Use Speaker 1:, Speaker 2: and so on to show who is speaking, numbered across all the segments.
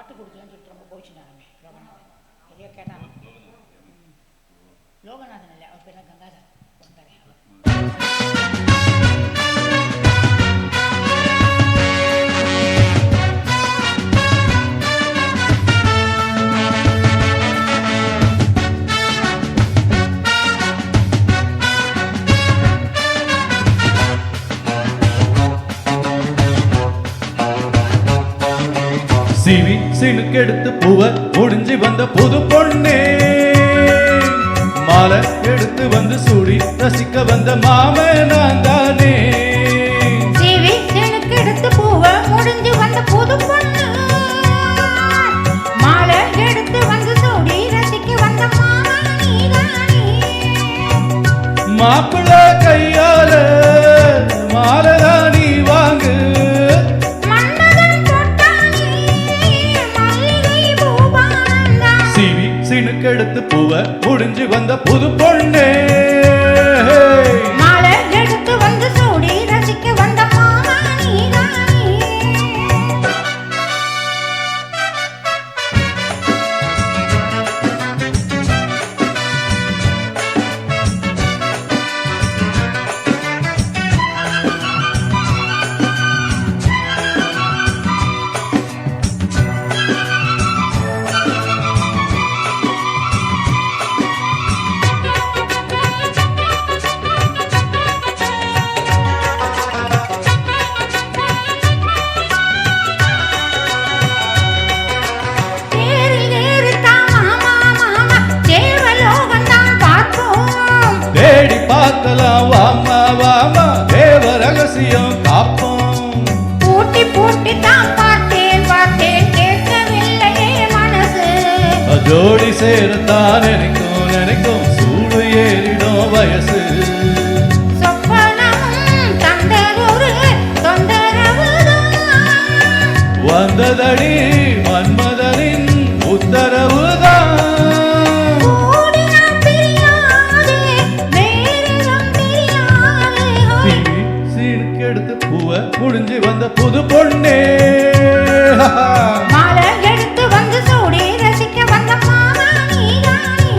Speaker 1: பட்டு கொடுக்கலன்னு சொல்லிட்டு ரொம்ப கோச்சினாருமே லோகநாதன். எதையோ கேட்டாங்க. லோகநாதன் இல்லை, அவர் பேர் கங்காதர் வந்தாரே.
Speaker 2: சிவி சினுக்கெடுத்து பூவ முடிஞ்சு வந்த புது பொண்ணே, மாலை எடுத்து வந்து சூடி ரசிக்க வந்த மாமே நான் தானே.
Speaker 1: சிவி சினுக்கெடுத்து பூவ முடிஞ்சு வந்த புது பொண்ணு, மாலை எடுத்து வந்து சூடி ரசிக்க வந்த மாமா நீதானே.
Speaker 2: மாப்பிள்ள கையால மாலதா நீ வாங்கு, சினுக்கெடுத்து பூவ முடிஞ்சு வந்த புது பொண்ணே,
Speaker 1: மாலை எடுத்து வந்து சூடி ரசிக்க வந்த மாமா நீதானே.
Speaker 2: தேடி பார்க்கலாம் வாமா வாமா, தேவ ரகசியம் காப்போம்.
Speaker 1: பூட்டி பூட்டி தான் பார்த்தேன் பார்த்தேன், கேட்கவில்லையே மனசு.
Speaker 2: ஜோடி சேரத்தான் நினைக்கும் நினைக்கும், சூடு ஏறிடும் வயசு.
Speaker 1: சொப்பனமும் தந்ததொரு தொந்தரவுதான்,
Speaker 2: வந்ததடி மன்மதனின் உத்தரவுதான். எடுத்து பூவ முடிஞ்சு வந்த புது பொண்ணே,
Speaker 1: மாலை எடுத்து வந்து சூடி ரசிக்க வந்த மாமா நீதானே.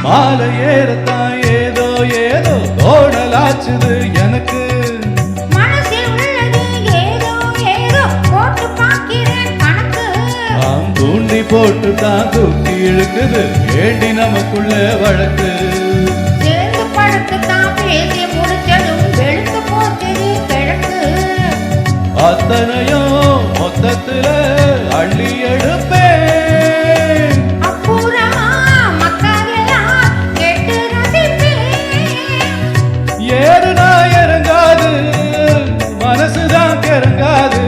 Speaker 2: மாலை ஏறத்தான் ஏதோ ஏதோ தோணலாச்சுது எனக்கு,
Speaker 1: மனசில் உள்ளது ஏதோ ஏதோ போட்டு பார்க்கிறேன் கணக்கு.
Speaker 2: தூண்டி போட்டு தான் தூக்கி இழுக்குது ஏண்டி நமக்குள்ள வழக்கு.
Speaker 1: சேர்ந்து படுத்து தான் பேசி முடிச்சதும் வெளுத்து போச்சுது கிழக்கு.
Speaker 2: அத்தனையும் மொத்தத்துல அள்ளி எடுப்பேன், ஏறுனா இறங்காது மனசுதான் கிறங்காது.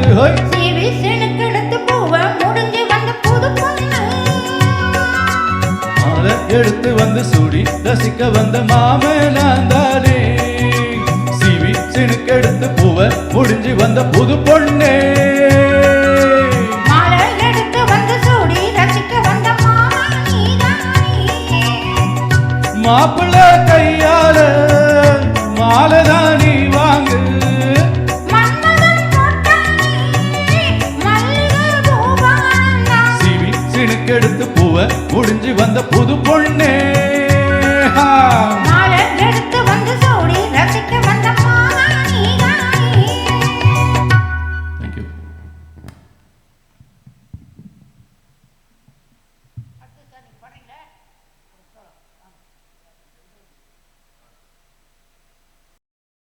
Speaker 1: சிவி சினுக்கெடுத்து பூவ முடிஞ்சு வந்த புது பொண்ணு,
Speaker 2: மாலை எடுத்து வந்து சூடி ரசிக்க வந்த மாமே நான் தானே. சிவி சினுக்கெடுத்து பூவ முடிஞ்சு வந்த புது பொண்ணே,
Speaker 1: மாலை எடுத்து வந்து சூடி ரசிக்க வந்த மாமா நீதானே.
Speaker 2: மாப்பிள்ள கையால மாலதா நீ வாங்கு, சிவி சினுக்கெடுத்து பூவ முடிஞ்சு வந்த புது பொண்ணே.